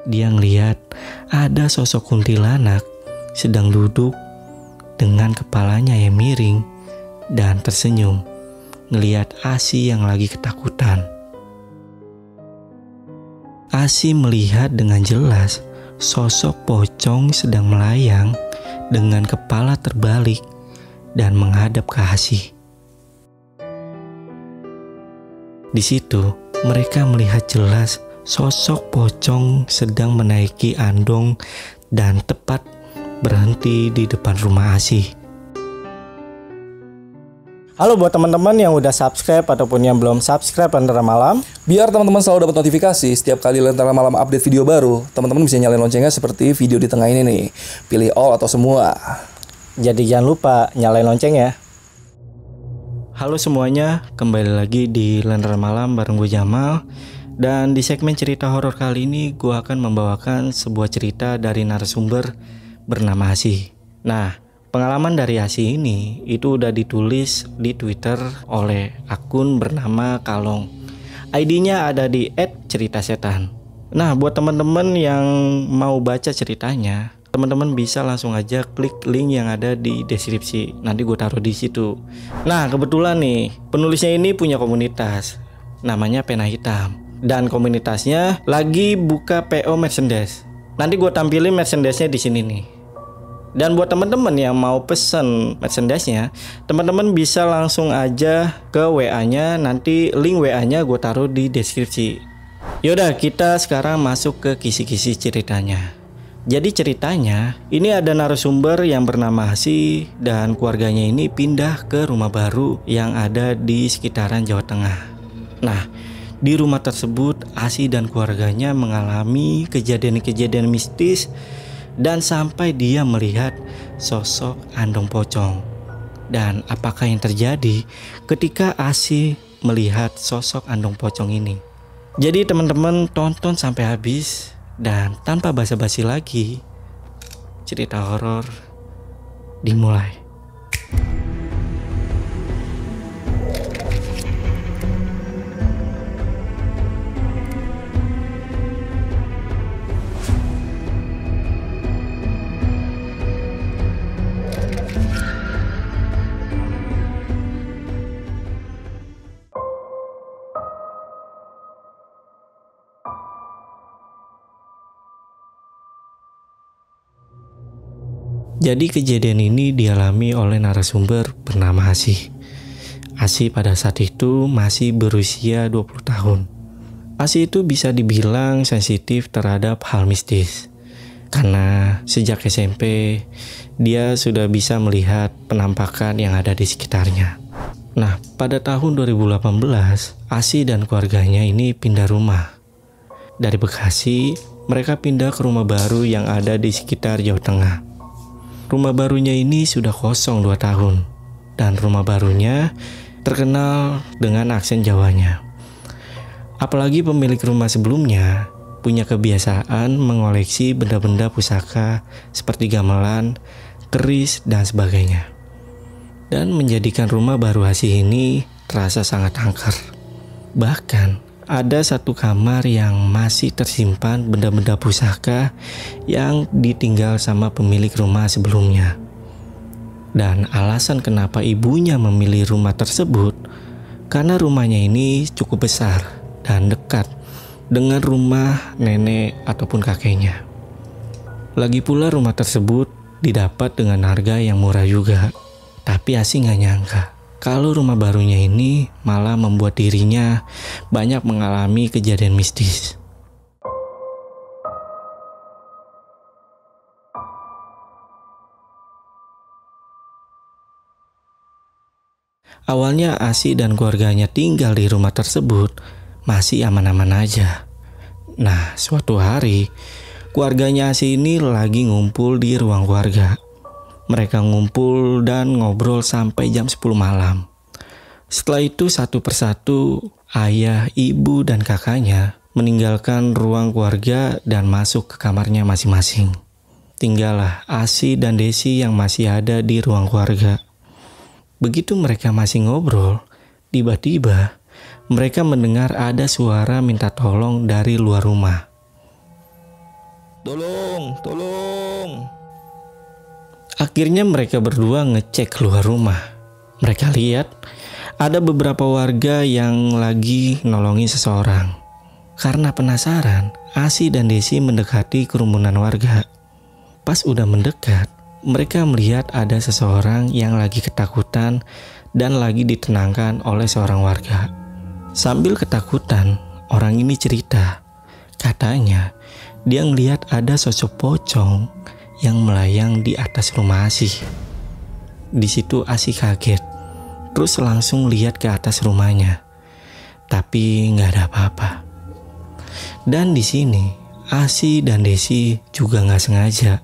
dia ngeliat ada sosok kuntilanak sedang duduk dengan kepalanya yang miring dan tersenyum ngeliat Asi yang lagi ketakutan. Asi melihat dengan jelas sosok pocong sedang melayang dengan kepala terbalik dan menghadap ke Asi. Di situ mereka melihat jelas sosok pocong sedang menaiki andong dan tepat berhenti di depan rumah Asi. Halo buat teman-teman yang udah subscribe ataupun yang belum subscribe Lentera Malam. Biar teman-teman selalu dapat notifikasi setiap kali Lentera Malam update video baru, teman-teman bisa nyalain loncengnya seperti video di tengah ini nih. Pilih all atau semua. Jadi jangan lupa nyalain lonceng ya. Halo semuanya, kembali lagi di Lentera Malam bareng gue Jamal. Dan di segmen cerita horor kali ini gue akan membawakan sebuah cerita dari narasumber bernama Asi. Nah, pengalaman dari Asi ini itu udah ditulis di Twitter oleh akun bernama Kalong. ID-nya ada di @ceritasetan. Nah, buat teman-teman yang mau baca ceritanya, teman-teman bisa langsung aja klik link yang ada di deskripsi. Nanti gue taruh di situ. Nah, kebetulan nih, penulisnya ini punya komunitas. Namanya Pena Hitam. Dan komunitasnya lagi buka PO merchandise. Nanti gue tampilin merchandise-nya di sini nih. Dan buat teman-teman yang mau pesen merchandise-nya, teman-teman bisa langsung aja ke WA-nya. Nanti link WA-nya gue taruh di deskripsi. Yaudah, kita sekarang masuk ke kisi-kisi ceritanya. Jadi ceritanya, ini ada narasumber yang bernama Asi dan keluarganya ini pindah ke rumah baru yang ada di sekitaran Jawa Tengah. Nah, di rumah tersebut Asi dan keluarganya mengalami kejadian-kejadian mistis dan sampai dia melihat sosok andong pocong. Dan apakah yang terjadi ketika Asi melihat sosok andong pocong ini? Jadi teman-teman tonton sampai habis. Dan tanpa basa-basi lagi, cerita horor dimulai. Jadi kejadian ini dialami oleh narasumber bernama Asi. Asi pada saat itu masih berusia 20 tahun. Asi itu bisa dibilang sensitif terhadap hal mistis. Karena sejak SMP, dia sudah bisa melihat penampakan yang ada di sekitarnya. Nah, pada tahun 2018, Asi dan keluarganya ini pindah rumah. Dari Bekasi, mereka pindah ke rumah baru yang ada di sekitar Jawa Tengah. Rumah barunya ini sudah kosong 2 tahun. Dan rumah barunya terkenal dengan aksen Jawanya. Apalagi pemilik rumah sebelumnya punya kebiasaan mengoleksi benda-benda pusaka seperti gamelan, keris, dan sebagainya. Dan menjadikan rumah baru Asi ini terasa sangat angker. Bahkan ada satu kamar yang masih tersimpan benda-benda pusaka yang ditinggal sama pemilik rumah sebelumnya. Dan alasan kenapa ibunya memilih rumah tersebut karena rumahnya ini cukup besar dan dekat dengan rumah nenek ataupun kakeknya. Lagi pula rumah tersebut didapat dengan harga yang murah juga. Tapi Asi gak nyangka kalau rumah barunya ini malah membuat dirinya banyak mengalami kejadian mistis. Awalnya Asi dan keluarganya tinggal di rumah tersebut masih aman-aman aja. Nah, suatu hari keluarganya Asi ini lagi ngumpul di ruang keluarga. Mereka ngumpul dan ngobrol sampai jam 10 malam. Setelah itu satu persatu ayah, ibu, dan kakaknya meninggalkan ruang keluarga dan masuk ke kamarnya masing-masing. Tinggallah Asi dan Desi yang masih ada di ruang keluarga. Begitu mereka masih ngobrol, tiba-tiba mereka mendengar ada suara minta tolong dari luar rumah. Tolong. Akhirnya mereka berdua ngecek keluar rumah. Mereka lihat ada beberapa warga yang lagi nolongin seseorang. Karena penasaran, Asi dan Desi mendekati kerumunan warga. Pas udah mendekat, mereka melihat ada seseorang yang lagi ketakutan dan lagi ditenangkan oleh seorang warga. Sambil ketakutan, orang ini cerita. Katanya, dia ngelihat ada sosok pocong yang melayang di atas rumah Asi. Di situ Asi kaget, terus langsung lihat ke atas rumahnya. Tapi nggak ada apa-apa. Dan di sini Asi dan Desi juga nggak sengaja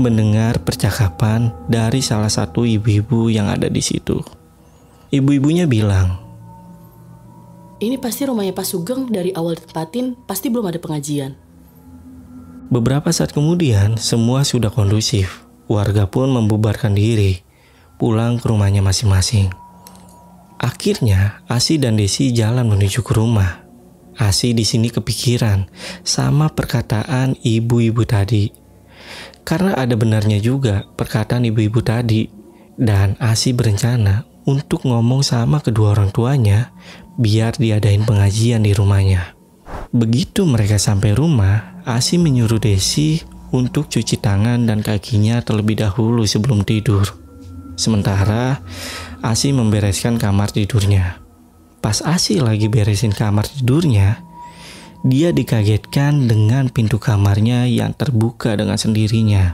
mendengar percakapan dari salah satu ibu-ibu yang ada di situ. Ibu-ibunya bilang, "Ini pasti rumahnya Pak Sugeng, dari awal ditempatin pasti belum ada pengajian." Beberapa saat kemudian semua sudah kondusif. Warga pun membubarkan diri, pulang ke rumahnya masing-masing. Akhirnya Asi dan Desi jalan menuju ke rumah. Asi di sini kepikiran sama perkataan ibu-ibu tadi. Karena ada benarnya juga perkataan ibu-ibu tadi. Dan Asi berencana untuk ngomong sama kedua orang tuanya biar diadain pengajian di rumahnya. Begitu mereka sampai rumah, Asi menyuruh Desi untuk cuci tangan dan kakinya terlebih dahulu sebelum tidur. Sementara Asi membereskan kamar tidurnya. Pas Asi lagi beresin kamar tidurnya, dia dikagetkan dengan pintu kamarnya yang terbuka dengan sendirinya.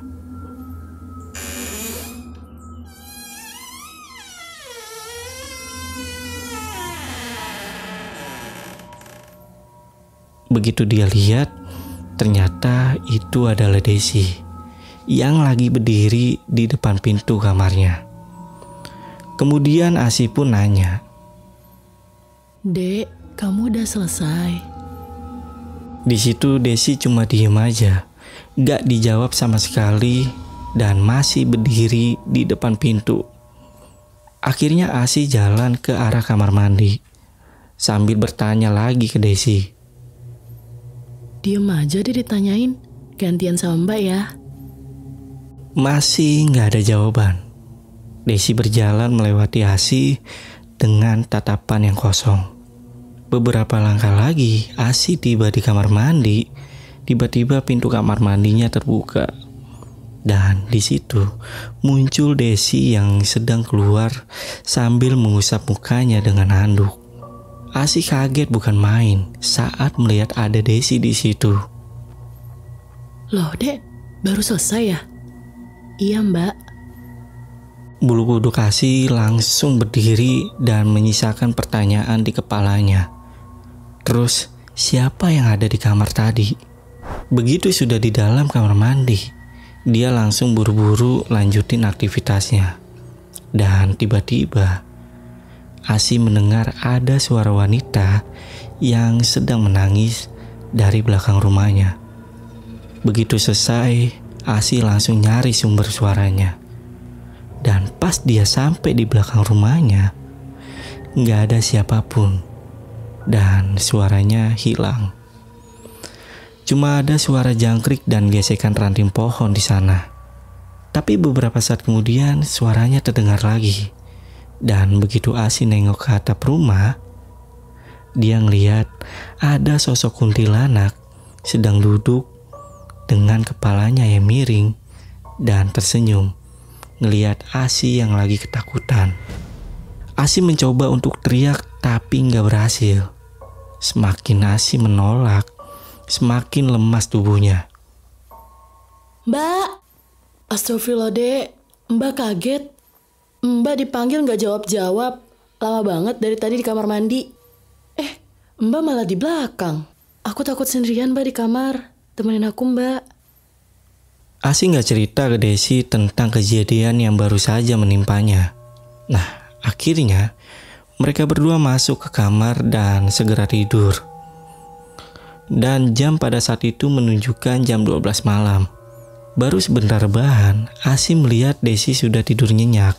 Begitu dia lihat, ternyata itu adalah Desi yang lagi berdiri di depan pintu kamarnya. Kemudian Asi pun nanya, "Dek, kamu udah selesai?" Di situ Desi cuma diem aja, gak dijawab sama sekali dan masih berdiri di depan pintu. Akhirnya Asi jalan ke arah kamar mandi sambil bertanya lagi ke Desi. "Diem aja deh ditanyain, gantian sama Mbak ya." Masih gak ada jawaban. Desi berjalan melewati Asi dengan tatapan yang kosong. Beberapa langkah lagi, Asi tiba di kamar mandi. Tiba-tiba pintu kamar mandinya terbuka. Dan di situ muncul Desi yang sedang keluar sambil mengusap mukanya dengan handuk. Asi kaget bukan main saat melihat ada Desi di situ. "Loh, Dek, baru selesai ya?" "Iya, Mbak." Bulu kuduk Asi langsung berdiri dan menyisakan pertanyaan di kepalanya. Terus, siapa yang ada di kamar tadi? Begitu sudah di dalam kamar mandi, dia langsung buru-buru lanjutin aktivitasnya. Dan tiba-tiba, Asi mendengar ada suara wanita yang sedang menangis dari belakang rumahnya. Begitu selesai, Asi langsung nyari sumber suaranya. Dan pas dia sampai di belakang rumahnya, nggak ada siapapun. Dan suaranya hilang. Cuma ada suara jangkrik dan gesekan ranting pohon di sana. Tapi beberapa saat kemudian suaranya terdengar lagi. Dan begitu Asi nengok ke atap rumah, dia ngeliat ada sosok kuntilanak sedang duduk dengan kepalanya yang miring dan tersenyum ngeliat Asi yang lagi ketakutan. Asi mencoba untuk teriak tapi nggak berhasil. Semakin Asi menolak, semakin lemas tubuhnya. "Mbak!" "Astagfirullah, Dek. Mbak kaget. Mbak dipanggil nggak jawab-jawab. Lama banget dari tadi di kamar mandi. Mbak malah di belakang. Aku takut sendirian, Mbak, di kamar. Temenin aku, Mbak." Asi nggak cerita ke Desi tentang kejadian yang baru saja menimpanya. Nah, akhirnya mereka berdua masuk ke kamar dan segera tidur. Dan jam pada saat itu menunjukkan jam 12 malam. Baru sebentar rebahan, Asi melihat Desi sudah tidur nyenyak.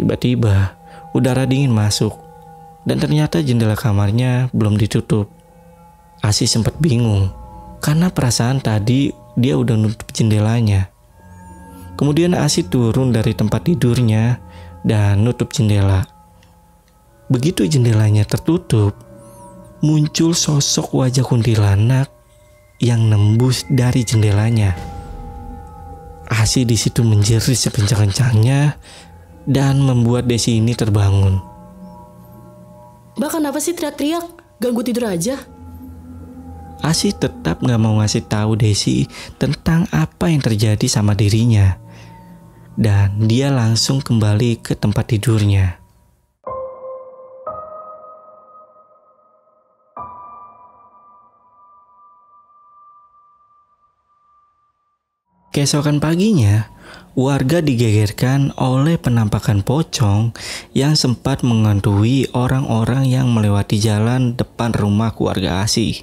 Tiba-tiba, udara dingin masuk. Dan ternyata jendela kamarnya belum ditutup. Asi sempat bingung, karena perasaan tadi dia udah nutup jendelanya. Kemudian Asi turun dari tempat tidurnya dan nutup jendela. Begitu jendelanya tertutup, muncul sosok wajah kuntilanak yang nembus dari jendelanya. Asi di situ menjerit sekencang-kencangnya dan membuat Desi ini terbangun. Mbak kenapa sih teriak-teriak? Ganggu tidur aja. Asi tetap gak mau ngasih tahu Desi tentang apa yang terjadi sama dirinya. Dan dia langsung kembali ke tempat tidurnya. Keesokan paginya, warga digegerkan oleh penampakan pocong yang sempat menghantui orang-orang yang melewati jalan depan rumah keluarga Asi.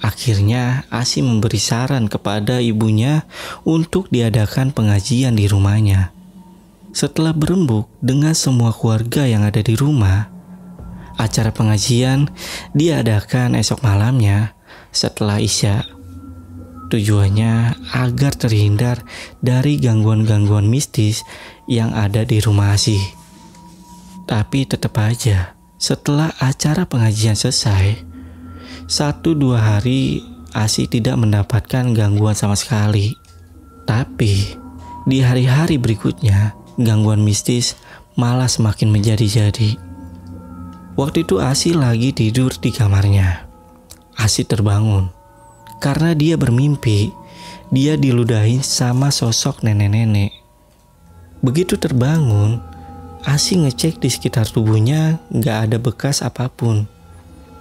Akhirnya, Asi memberi saran kepada ibunya untuk diadakan pengajian di rumahnya. Setelah berembuk dengan semua keluarga yang ada di rumah, acara pengajian diadakan esok malamnya setelah Isya. Tujuannya agar terhindar dari gangguan-gangguan mistis yang ada di rumah Asi. Tapi tetap aja, setelah acara pengajian selesai, 1-2 hari Asi tidak mendapatkan gangguan sama sekali. Tapi di hari-hari berikutnya, gangguan mistis malah semakin menjadi-jadi. Waktu itu Asi lagi tidur di kamarnya. Asi terbangun karena dia bermimpi dia diludahin sama sosok nenek-nenek. Begitu terbangun, Asi ngecek di sekitar tubuhnya gak ada bekas apapun.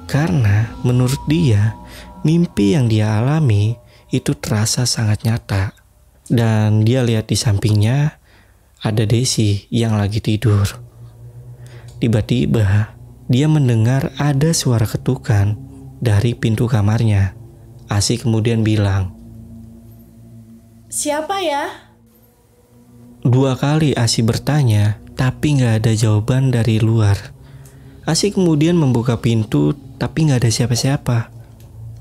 Karena menurut dia, mimpi yang dia alami itu terasa sangat nyata. Dan dia lihat di sampingnya ada Desi yang lagi tidur. Tiba-tiba dia mendengar ada suara ketukan dari pintu kamarnya. Asi kemudian bilang, Siapa ya? 2 kali Asi bertanya, tapi gak ada jawaban dari luar. Asi kemudian membuka pintu, tapi gak ada siapa-siapa.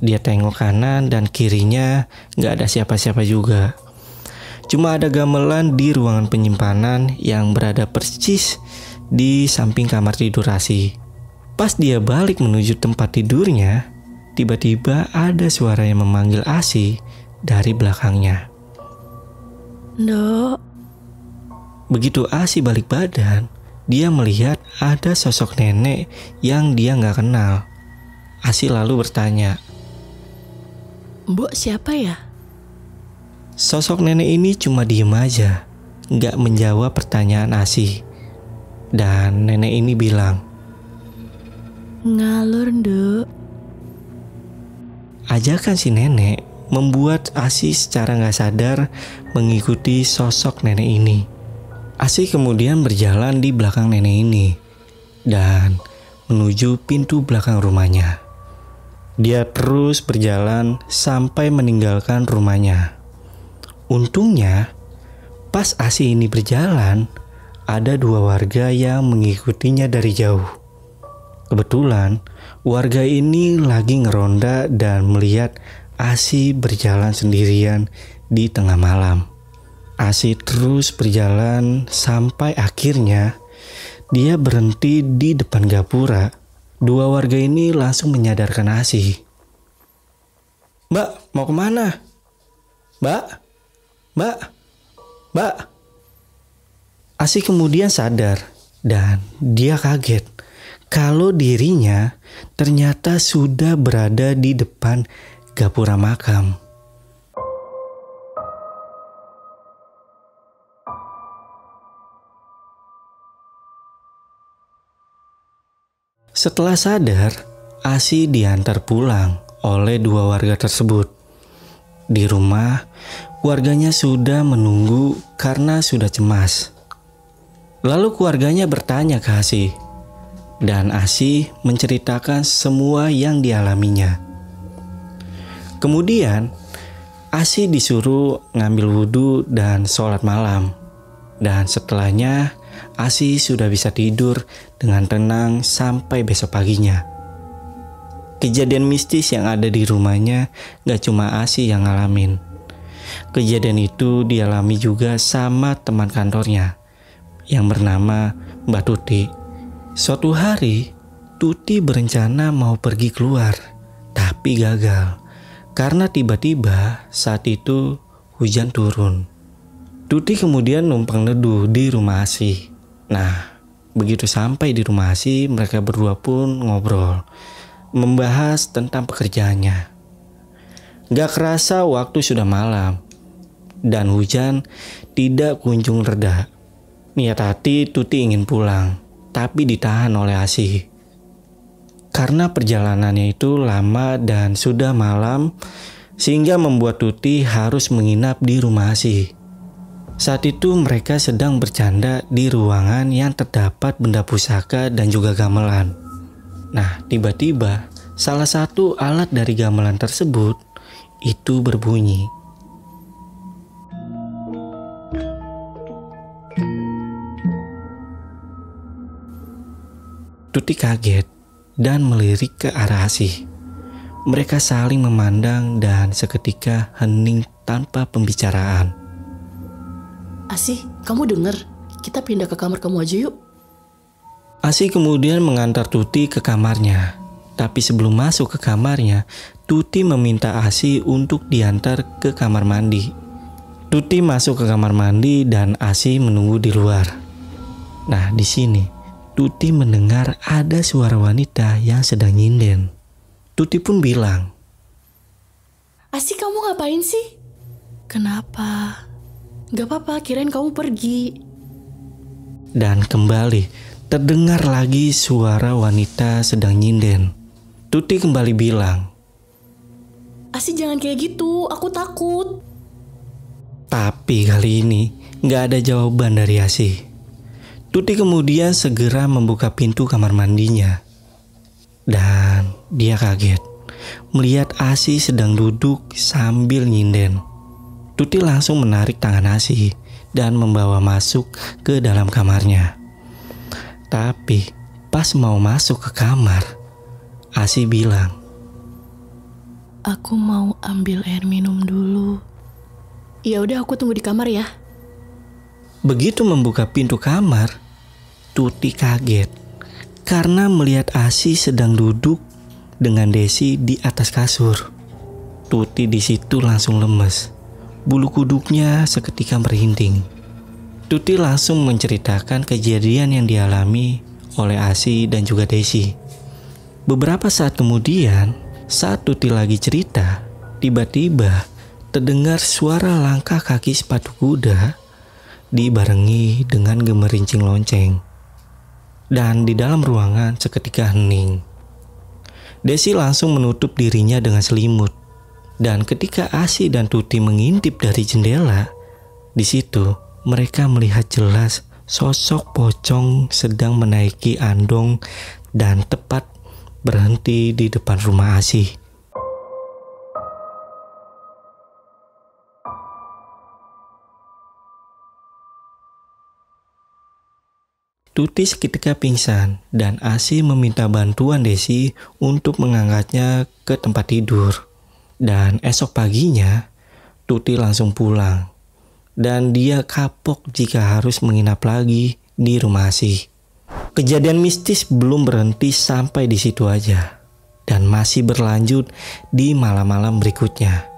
Dia tengok kanan dan kirinya, gak ada siapa-siapa juga. Cuma ada gamelan di ruangan penyimpanan yang berada persis di samping kamar tidur Asi. Pas dia balik menuju tempat tidurnya, tiba-tiba ada suara yang memanggil Asi dari belakangnya. Ndok. Begitu Asi balik badan, dia melihat ada sosok nenek yang dia gak kenal. Asi lalu bertanya, Mbok siapa ya? sosok nenek ini cuma diem aja, gak menjawab pertanyaan Asi. Dan nenek ini bilang, Ngalur, Ndok. ajakan si nenek membuat Asi secara gak sadar mengikuti sosok nenek ini. Asi kemudian berjalan di belakang nenek ini dan menuju pintu belakang rumahnya. Dia terus berjalan sampai meninggalkan rumahnya. Untungnya, pas Asi ini berjalan, ada 2 warga yang mengikutinya dari jauh. Kebetulan, warga ini lagi ngeronda dan melihat Asi berjalan sendirian di tengah malam. Asi terus berjalan sampai akhirnya dia berhenti di depan gapura. 2 warga ini langsung menyadarkan Asi. Mbak, mau kemana? Mbak? Asi kemudian sadar dan dia kaget kalau dirinya ternyata sudah berada di depan gapura makam. Setelah sadar, Asi diantar pulang oleh 2 warga tersebut. Di rumah, warganya sudah menunggu karena sudah cemas. Lalu keluarganya bertanya ke Asi, dan Asi menceritakan semua yang dialaminya. Kemudian, Asi disuruh ngambil wudhu dan sholat malam. Dan setelahnya, Asi sudah bisa tidur dengan tenang sampai besok paginya. Kejadian mistis yang ada di rumahnya gak cuma Asi yang ngalamin, Kejadian itu dialami juga sama teman kantornya yang bernama Mbak Tuti. Suatu hari, Tuti berencana mau pergi keluar, tapi gagal karena tiba-tiba saat itu hujan turun. Tuti kemudian numpang neduh di rumah Asih. Nah, begitu sampai di rumah Asih, mereka berdua pun ngobrol, membahas tentang pekerjaannya. Gak kerasa waktu sudah malam dan hujan tidak kunjung reda. Niat hati Tuti ingin pulang, tapi ditahan oleh Asih. Karena perjalanannya itu lama dan sudah malam, sehingga membuat Tuti harus menginap di rumah Asih. Saat itu mereka sedang bercanda di ruangan yang terdapat benda pusaka dan juga gamelan. Nah, tiba-tiba salah satu alat dari gamelan tersebut itu berbunyi. Tuti kaget dan melirik ke arah Asih. Mereka saling memandang dan seketika hening tanpa pembicaraan. Asih, kamu denger? Kita pindah ke kamar kamu aja yuk. Asih kemudian mengantar Tuti ke kamarnya. Tapi sebelum masuk ke kamarnya, Tuti meminta Asih untuk diantar ke kamar mandi. Tuti masuk ke kamar mandi dan Asih menunggu di luar. Nah, di sini Tuti mendengar ada suara wanita yang sedang nyinden. Tuti pun bilang, Asih, kamu ngapain sih? Kenapa? Gak apa-apa, kirain kamu pergi. dan kembali terdengar lagi suara wanita sedang nyinden. Tuti kembali bilang, Asih, jangan kayak gitu, aku takut. tapi kali ini gak ada jawaban dari Asih. Tuti kemudian segera membuka pintu kamar mandinya. Dan dia kaget melihat Asih sedang duduk sambil nyinden. Tuti langsung menarik tangan Asih dan membawa masuk ke dalam kamarnya. Tapi pas mau masuk ke kamar, Asih bilang, Aku mau ambil air minum dulu. Ya udah, aku tunggu di kamar ya. Begitu membuka pintu kamar, Tuti kaget karena melihat Asih sedang duduk dengan Desi di atas kasur. Tuti di situ langsung lemes. Bulu kuduknya seketika merinding. Tuti langsung menceritakan kejadian yang dialami oleh Asih dan juga Desi. Beberapa saat kemudian, saat Tuti lagi cerita, tiba-tiba terdengar suara langkah kaki sepatu kuda dibarengi dengan gemerincing lonceng. Dan di dalam ruangan seketika hening. Desi langsung menutup dirinya dengan selimut. Dan ketika Asih dan Tuti mengintip dari jendela, di situ mereka melihat jelas sosok pocong sedang menaiki andong dan tepat berhenti di depan rumah Asih. Tuti seketika pingsan dan Asih meminta bantuan Desi untuk mengangkatnya ke tempat tidur. Dan esok paginya, Tuti langsung pulang. Dan dia kapok jika harus menginap lagi di rumah Asih. Kejadian mistis belum berhenti sampai di situ aja. Dan masih berlanjut di malam-malam berikutnya.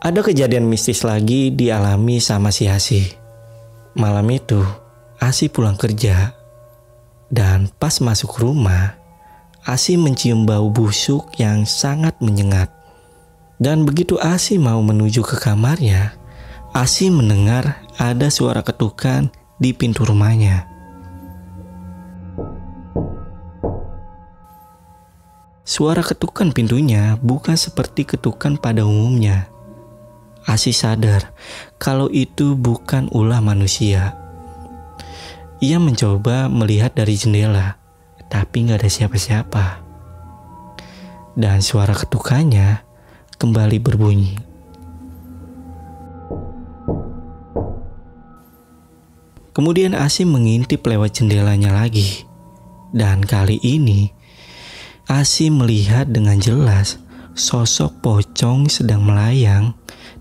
Ada kejadian mistis lagi dialami sama si Asih. Malam itu, Asih pulang kerja. Dan pas masuk rumah, Asih mencium bau busuk yang sangat menyengat. Dan begitu Asih mau menuju ke kamarnya, Asih mendengar ada suara ketukan di pintu rumahnya. Suara ketukan pintunya bukan seperti ketukan pada umumnya. Asih sadar kalau itu bukan ulah manusia. Ia mencoba melihat dari jendela, tapi gak ada siapa-siapa. Dan suara ketukannya kembali berbunyi. Kemudian Asih mengintip lewat jendelanya lagi. Dan kali ini Asih melihat dengan jelas sosok pocong sedang melayang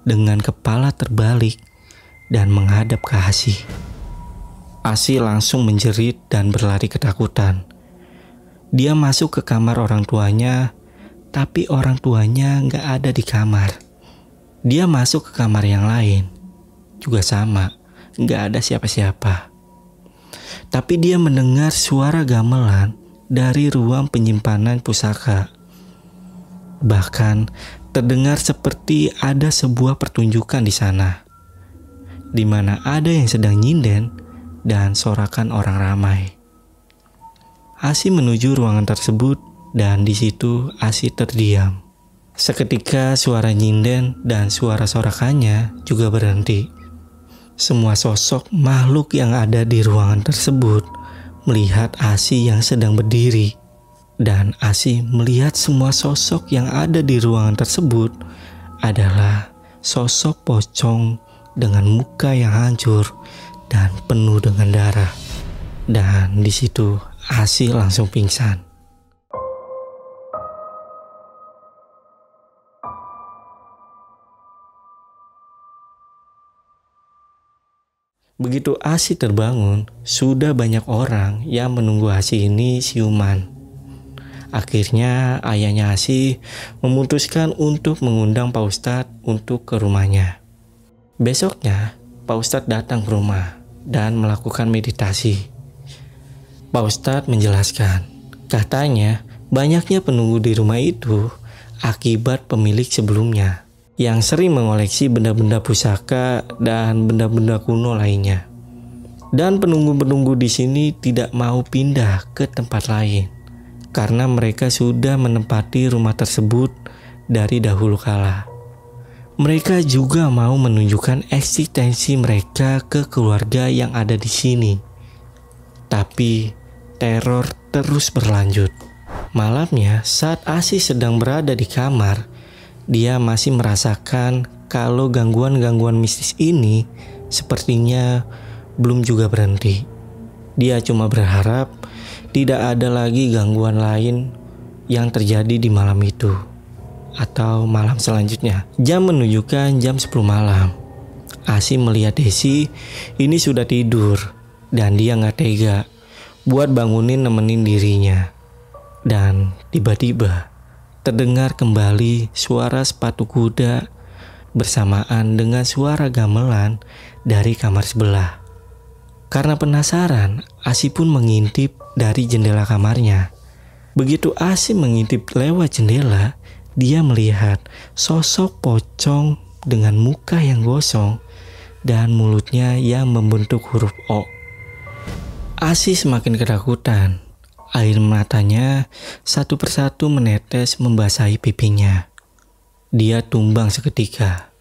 dengan kepala terbalik dan menghadap ke Asi. Asi langsung menjerit dan berlari ketakutan. Dia masuk ke kamar orang tuanya, tapi orang tuanya nggak ada di kamar. Dia masuk ke kamar yang lain, juga sama, nggak ada siapa-siapa. Tapi dia mendengar suara gamelan dari ruang penyimpanan pusaka. Bahkan terdengar seperti ada sebuah pertunjukan di sana, di mana ada yang sedang nyinden dan sorakan orang ramai. Asi menuju ruangan tersebut dan di situ Asi terdiam. Seketika suara nyinden dan suara sorakannya juga berhenti. Semua sosok makhluk yang ada di ruangan tersebut melihat Asi yang sedang berdiri. Dan Asi melihat semua sosok yang ada di ruangan tersebut adalah sosok pocong dengan muka yang hancur dan penuh dengan darah. Dan di situ Asi langsung pingsan. Begitu Asi terbangun, sudah banyak orang yang menunggu Asi ini siuman. Akhirnya ayahnya Asi memutuskan untuk mengundang Pak Ustadz untuk ke rumahnya. Besoknya Pak Ustadz datang ke rumah dan melakukan meditasi. Pak Ustadz menjelaskan, katanya banyaknya penunggu di rumah itu akibat pemilik sebelumnya yang sering mengoleksi benda-benda pusaka dan benda-benda kuno lainnya. Dan penunggu-penunggu di sini tidak mau pindah ke tempat lain karena mereka sudah menempati rumah tersebut dari dahulu kala. Mereka juga mau menunjukkan eksistensi mereka ke keluarga yang ada di sini. Tapi teror terus berlanjut. Malamnya saat Asi sedang berada di kamar, dia masih merasakan kalau gangguan-gangguan mistis ini sepertinya belum juga berhenti. Dia cuma berharap tidak ada lagi gangguan lain yang terjadi di malam itu atau malam selanjutnya. Jam menunjukkan jam 10 malam. Asi melihat Desi ini sudah tidur dan dia gak tega buat bangunin nemenin dirinya. Dan tiba-tiba terdengar kembali suara sepatu kuda bersamaan dengan suara gamelan dari kamar sebelah. Karena penasaran, Asi pun mengintip dari jendela kamarnya. Begitu Asi mengintip lewat jendela, dia melihat sosok pocong dengan muka yang gosong dan mulutnya yang membentuk huruf O. Asi semakin ketakutan. Air matanya satu persatu menetes membasahi pipinya. Dia tumbang seketika.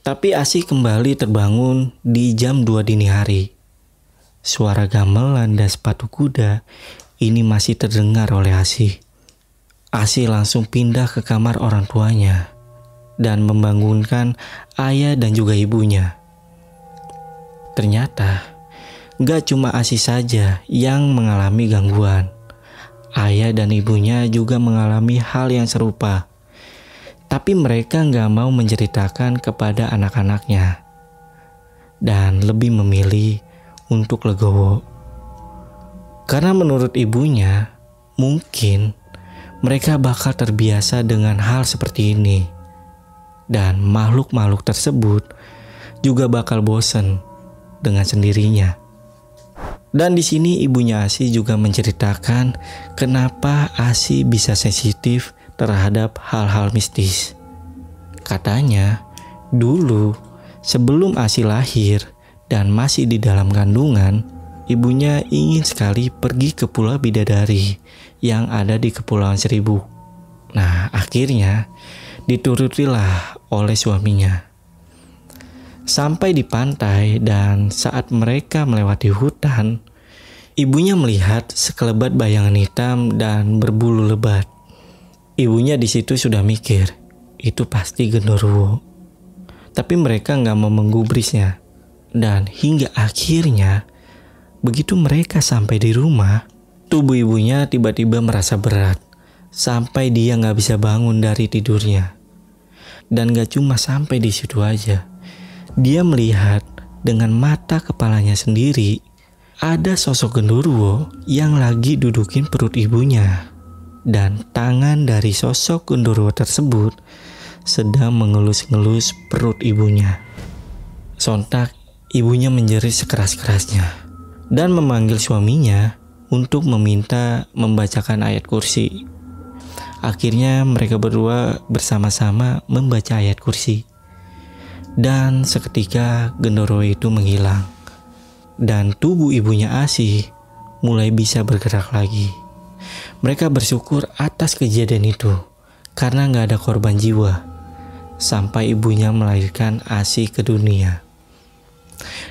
Tapi Asi kembali terbangun di jam 2 dini hari. Suara gamelan dan sepatu kuda ini masih terdengar oleh Asi. Asi langsung pindah ke kamar orang tuanya dan membangunkan ayah dan juga ibunya. Ternyata gak cuma Asi saja yang mengalami gangguan. Ayah dan ibunya juga mengalami hal yang serupa. Tapi mereka gak mau menceritakan kepada anak-anaknya dan lebih memilih untuk legowo. Karena menurut ibunya, mungkin mereka bakal terbiasa dengan hal seperti ini. Dan makhluk-makhluk tersebut juga bakal bosan dengan sendirinya. Dan di sini ibunya Asi juga menceritakan kenapa Asi bisa sensitif terhadap hal-hal mistis. Katanya, dulu sebelum Asi lahir dan masih di dalam kandungan, ibunya ingin sekali pergi ke Pulau Bidadari yang ada di Kepulauan Seribu. Nah, akhirnya diturutilah oleh suaminya. Sampai di pantai dan saat mereka melewati hutan, ibunya melihat sekelebat bayangan hitam dan berbulu lebat. Ibunya di situ sudah mikir, itu pasti genderuwo. Tapi mereka nggak mau menggubrisnya. Dan hingga akhirnya, begitu mereka sampai di rumah, tubuh ibunya tiba-tiba merasa berat. sampai dia nggak bisa bangun dari tidurnya. Dan gak cuma sampai di situ aja, dia melihat dengan mata kepalanya sendiri ada sosok genderuwo yang lagi dudukin perut ibunya. Dan tangan dari sosok genderuwo tersebut sedang mengelus-ngelus perut ibunya. Sontak ibunya menjerit sekeras-kerasnya dan memanggil suaminya untuk meminta membacakan ayat kursi. Akhirnya mereka berdua bersama-sama membaca ayat kursi. Dan seketika genderuwo itu menghilang. Dan tubuh ibunya Asih mulai bisa bergerak lagi. Mereka bersyukur atas kejadian itu karena gak ada korban jiwa sampai ibunya melahirkan Asih ke dunia.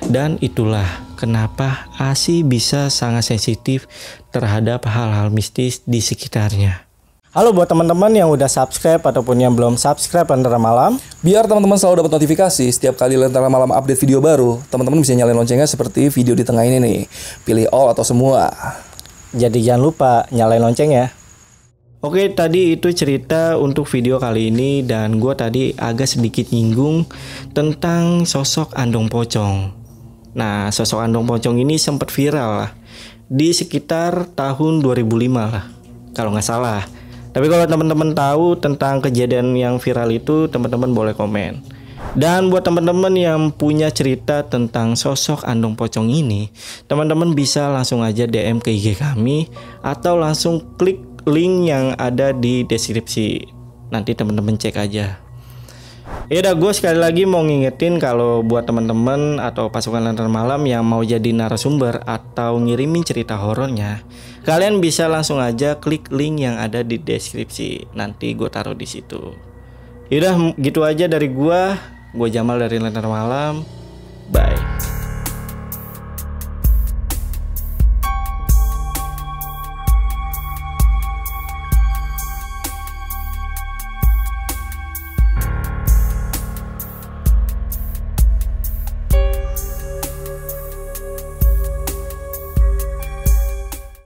Dan itulah kenapa Asih bisa sangat sensitif terhadap hal-hal mistis di sekitarnya. Halo buat teman-teman yang udah subscribe ataupun yang belum subscribe Lentera Malam. Biar teman-teman selalu dapat notifikasi setiap kali Lentera Malam update video baru, teman-teman bisa nyalain loncengnya seperti video di tengah ini nih. Pilih all atau semua. Jadi jangan lupa nyalain lonceng ya. Oke, tadi itu cerita untuk video kali ini, dan gue tadi agak sedikit nyinggung tentang sosok Andong Pocong. Nah, sosok Andong Pocong ini sempat viral lah di sekitar tahun 2005 lah, kalau nggak salah. Tapi kalau teman-teman tahu tentang kejadian yang viral itu, teman-teman boleh komen. Dan buat teman-teman yang punya cerita tentang sosok Andong Pocong ini, teman-teman bisa langsung aja DM ke IG kami atau langsung klik link yang ada di deskripsi. Nanti teman-teman cek aja. Ya udah, gue sekali lagi mau ngingetin kalau buat teman-teman atau pasukan Lentera Malam yang mau jadi narasumber atau ngirimin cerita horornya, kalian bisa langsung aja klik link yang ada di deskripsi. Nanti gue taruh di situ. Yaudah, gitu aja dari gue Jamal dari Lentera Malam.